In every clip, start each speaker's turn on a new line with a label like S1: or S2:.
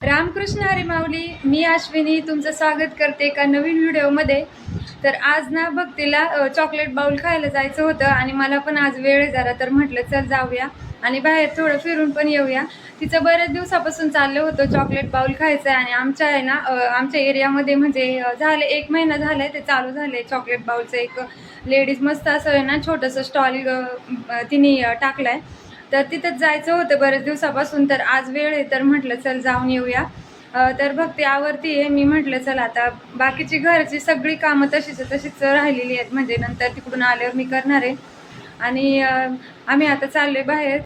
S1: रामकृष्ण हरी माऊली. मी अश्विनी तुमचं स्वागत करते एका नवीन व्हिडिओमध्ये. तर आज ना भक्तीला चॉकलेट बाउल खायला जायचं होतं आणि मला पण आज वेळ आहे जरा, तर म्हटलं चल जाऊया आणि बाहेर थोडं फिरून पण येऊया. तिचं बऱ्याच दिवसापासून चाललं होतं चॉकलेट बाउल खायचं आणि आमच्या आहे ना आमच्या एरियामध्ये म्हणजे झाले 1 महिना झालाय ते चालू झाले चॉकलेट बाउलचं. एक लेडीज मस्त असं आहे ना छोटंसं स्टॉल तिने टाकलाय, तर तिथंच जायचं होतं बऱ्याच दिवसापासून. तर आज वेळ आहे तर म्हटलं चल जाऊन येऊया. तर भक्ती आवरती आहे. मी म्हटलं चल आता बाकीची घरची सगळी कामं तशीच राहिलेली आहेत, म्हणजे नंतर तिकडून आल्यावर मी करणार आहे. आणि आम्ही आता चाललोय बाहेर.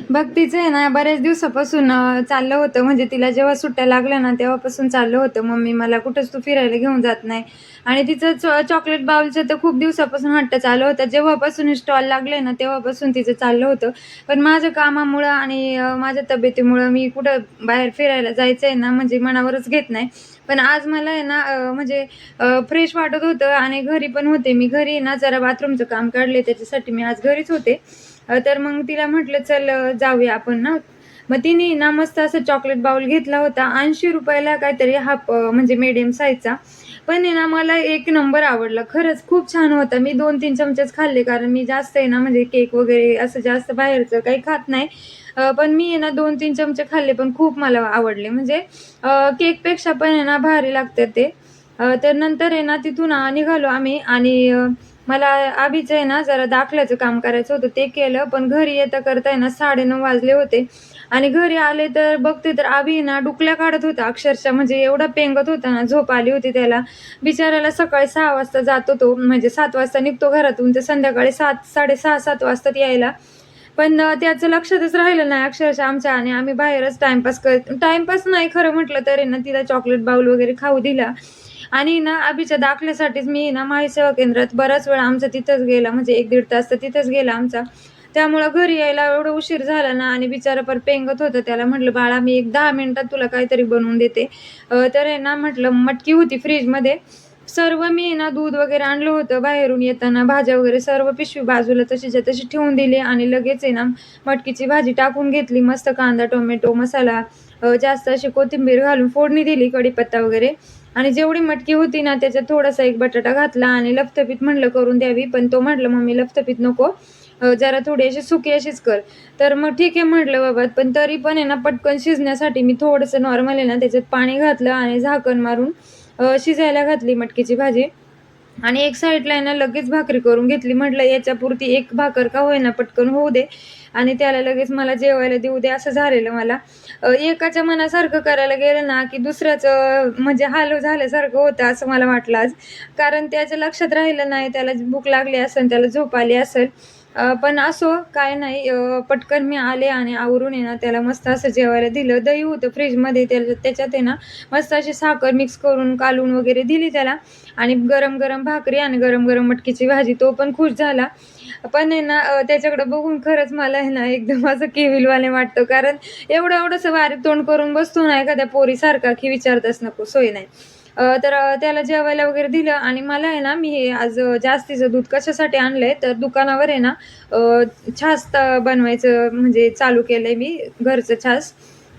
S1: भक्तीचं आहे ना बऱ्याच दिवसापासून चाललं होतं, म्हणजे तिला जेव्हा सुट्ट्या लागल्या ना तेव्हापासून चाललं होतं, मम्मी मला कुठंच तू फिरायला घेऊन जात नाही. आणि तिचं चॉकलेट बाउलचं तर खूप दिवसापासून हट्ट चालू होता. जेव्हापासून स्टॉल लागले ना तेव्हापासून तिचं चाललं होतं. पण माझ्या कामामुळं आणि माझ्या तब्येतीमुळं मी कुठं बाहेर फिरायला जायचं आहे ना म्हणजे मनावरच घेत नाही. पण आज मला आहे ना म्हणजे फ्रेश वाटत होतं आणि घरी पण होते. मी घरी ना जरा बाथरूमचं काम काढले, त्याच्यासाठी मी आज घरीच होते. तर मग तिला म्हटलं चल जाऊया आपण ना. मग तिने ना मस्त असं चॉकलेट बाउल घेतला होता 80 रुपयाला काहीतरी, हाफ म्हणजे मीडियम साईजचा. पण आहे ना मला एक नंबर आवडला, खरंच खूप छान होता. मी 2-3 चमचेच खाल्ले, कारण मी जास्त आहे ना म्हणजे केक वगैरे असं जास्त बाहेरचं काही खात नाही. पण मी आहे ना 2-3 चमचे खाल्ले, पण खूप मला आवडले. म्हणजे केकपेक्षा पण आहे ना भारी लागतात ते. तर नंतर आहे ना तिथून निघालो आम्ही आणि मला अभिचं आहे ना जरा दाखल्याचं काम करायचं होतं, ते केलं. पण घरी येता करता आहे ना 9:30 वाजले होते. आणि घरी आले तर बघते तर अभि ना डुकल्या काढत होता अक्षरशः, म्हणजे एवढा पेंगत होता ना, झोप आली होती त्याला. बिचाऱ्याला सकाळी 6 वाजता जातो तो, म्हणजे 7 वाजता निघतो घरातून, तर संध्याकाळी 7, 6:30-7 वाजतात यायला. पण त्याचं लक्षातच राहिलं नाही अक्षरशः आमच्या, आणि आम्ही बाहेरच टाइमपास नाही खरं म्हटलं तर ना तिला चॉकलेट बाउल वगैरे खाऊ दिला. आणि ना अभिच्या दाखल्यासाठीच मी ना माही सेवा केंद्रात बराच वेळ आमचा तिथंच गेला, म्हणजे 1-1.5 तास तर तिथंच गेला आमचा. त्यामुळं घरी यायला एवढं उशीर झाला ना, आणि बिचारा पर पेंगत होतं. त्याला म्हटलं बाळा मी एक 10 मिनिटात तुला काहीतरी बनवून देते. तर आहे ना म्हटलं मटकी होती फ्रीजमध्ये. सर्व मी ना दूध वगैरे आणलं होतं बाहेरून येताना, भाज्या वगैरे सर्व पिशवी बाजूला तशीच्या तशी ठेवून दिली आणि लगेच आहे ना मटकीची भाजी टाकून घेतली. मस्त कांदा, टोमॅटो, मसाला, जास्त अशी कोथिंबीर घालून फोडणी दिली, कढीपत्ता वगैरे. आणि जेवढी मटकी होती ना त्याच्यात थोडासा एक बटाटा घातला आणि लफतफीत म्हटलं करून द्यावी, पण तो म्हटलं मम्मी लफतफीत नको, जरा थोडी अशी सुकी अशीच कर. तर मग ठीक आहे म्हटलं बाबा. पण तरी पण आहे ना पटकन शिजण्यासाठी मी थोडंसं नॉर्मल आहे ना त्याच्यात पाणी घातलं आणि झाकण मारून शिजायला घातली मटकीची भाजी. आणि एक साईडला आहे ना लगेच भाकरी करून घेतली. म्हटलं याच्यापुरती एक भाकर का होईना पटकन होऊ दे आणि त्याला लगेच मला जेवायला देऊ दे, असं झालेलं मला. एकाच्या मनासारखं करायला गेलं ना की दुसऱ्याचं म्हणजे हाल झाल्यासारखं होतं असं मला वाटलं आज. कारण त्याच्या लक्षात राहिलं नाही, त्याला भूक लागली असेल, त्याला झोप आली असेल. पण असो काय नाही, पटकन मी आले आणि आवरून आहे ना त्याला मस्त असं जेवायला दिलं. दही होतं फ्रीजमध्ये, त्याच्यात आहे ना मस्त अशी साखर मिक्स करून कालवून वगैरे दिली त्याला. आणि गरम गरम भाकरी आणि गरम गरम मटकीची भाजी, तो पण खुश झाला. पण आहे ना त्याच्याकडे बघून खरंच मला आहे ना एकदम असं केविलवाणे वाटतं, कारण एवढंसं बारीक तोंड करून बसतो ना एखाद्या पोरीसारखा की विचारताच नको, सोय नाही. तर त्याला जेवायला वगैरे दिलं. आणि मला आहे ना मी हे आज जास्तीचं दूध कशासाठी आणलंय तर दुकानावर आहे ना छास बनवायचं म्हणजे चालू केलंय मी, घरचं छास.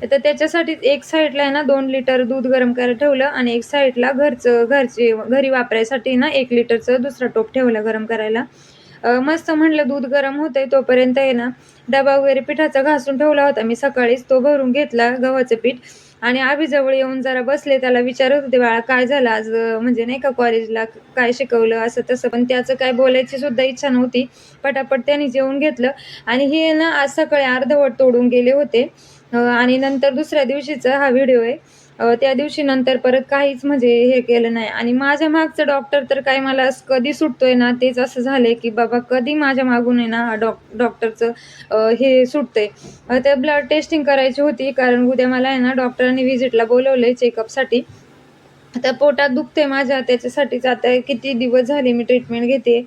S1: तर त्याच्यासाठी एक साईडला आहे ना 2 लिटर दूध गरम करायला ठेवलं आणि एक साईडला घरी वापरायसाठी ना 1 लिटरचं दुसरा टोप ठेवला गरम करायला. मस्त म्हटलं दूध गरम होतंय तोपर्यंत आहे ना डबा वगैरे पिठाचा घासून ठेवला होता मी सकाळीच, तो भरून घेतला गव्हाचं पीठ. आणि अभिजवळ येऊन जरा बसले, त्याला विचारत होते बाळा काय झालं आज, म्हणजे नाही का कॉलेजला काय शिकवलं असं तसं. पण त्याचं काय बोलायची सुद्धा इच्छा नव्हती. पटापट त्यांनी जेवून घेतलं. आणि हे ना आज सकाळी अर्धवट तोडून गेले होते. आणि नंतर दुसऱ्या दिवशीचा हा व्हिडिओ आहे. त्या दिवशी नंतर परत काहीच म्हणजे हे केलं नाही. आणि माझ्या मागचं डॉक्टर तर काय मला कधी सुटतोय ना, तेच असं झालंय की बाबा कधी माझ्या मागून आहे ना डॉक्टरचं हे सुटतंय. तर ब्लड टेस्टिंग करायची होती, कारण उद्या मला आहे ना डॉक्टरांनी व्हिजिटला बोलवलंय चेकअपसाठी. आता पोटात दुखते माझ्या, त्याच्यासाठीच आता किती दिवस झाले मी ट्रीटमेंट घेते.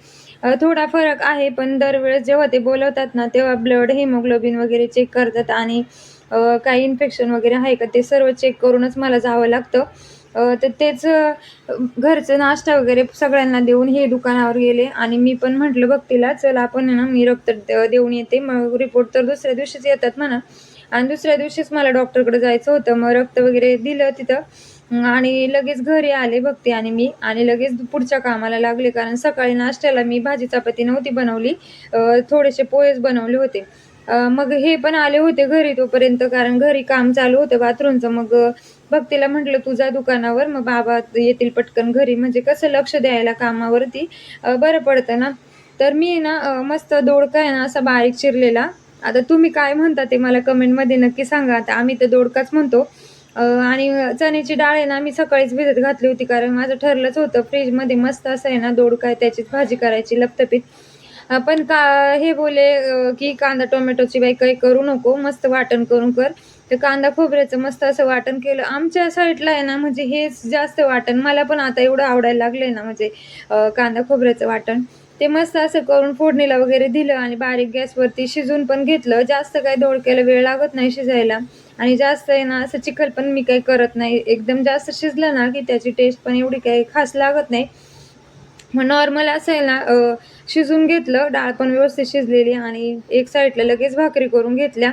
S1: थोडा फरक आहे, पण दरवेळेस जेव्हा ते बोलवतात ना तेव्हा ब्लड, हिमोग्लोबिन वगैरे चेक करतात आणि काही इन्फेक्शन वगैरे आहे का ते सर्व चेक करूनच मला जावं लागतं. तर तेच घरचं नाश्ता वगैरे सगळ्यांना देऊन हे दुकानावर गेले. आणि मी पण म्हटलं भक्तीला चल आपण आहे ना मी रक्त देऊन येते, मग रिपोर्ट तर दुसऱ्या दिवशीच येतात म्हणा. आणि दुसऱ्या दिवशीच मला डॉक्टरकडे जायचं होतं. मग रक्त वगैरे दिलं तिथं आणि लगेच घरी आले भक्ती आणि मी आणि लगेच पुढच्या कामाला लागले. कारण सकाळी नाश्त्याला मी भाजी चपाती नव्हती बनवली, थोडेसे पोहेच बनवले होते. मग हे पण आले होते घरी तोपर्यंत, कारण घरी काम चालू होतं बाथरूमचं. मग भक्तीला म्हटलं तू जा दुकानावर, मग बाबा येतील पटकन घरी, म्हणजे कसं लक्ष द्यायला कामावरती बरं पडतं ना. तर मी ना मस्त दोडका आहे ना असा बारीक चिरलेला, आता तुम्ही काय म्हणता ते मला कमेंटमध्ये नक्की सांगा. आता आम्ही तर दोडकाच म्हणतो. आणि चण्याची डाळ आहे ना मी सकाळीच भिजत घातली होती, कारण माझं ठरलंच होतं फ्रीजमध्ये मस्त असं आहे ना दोडका आहे त्याचीच भाजी करायची लपतपीत. पण हे बोले की कांदा टोमॅटोची बाई काही करू नको, मस्त वाटण करून कर. तर कांदा खोबऱ्याचं मस्त असं वाटण केलं. आमच्या साईडला आहे ना म्हणजे हेच जास्त वाटण मला पण आता एवढं आवडायला लागलंय ना, म्हणजे कांदा खोबऱ्याचं वाटण. ते मस्त असं करून फोडणीला वगैरे दिलं आणि बारीक गॅसवरती शिजवून पण घेतलं. जास्त काही दोडक्याला वेळ लागत नाही शिजायला आणि जास्त आहे ना असं चिकन पण मी काही करत नाही. एकदम जास्त शिजलं ना की त्याची टेस्ट पण एवढी काही खास लागत नाही. मग नॉर्मल असं आहे ना शिजवून घेतलं, डाळ पण व्यवस्थित शिजलेली आणि एक साईडला लगेच भाकरी करून घेतल्या.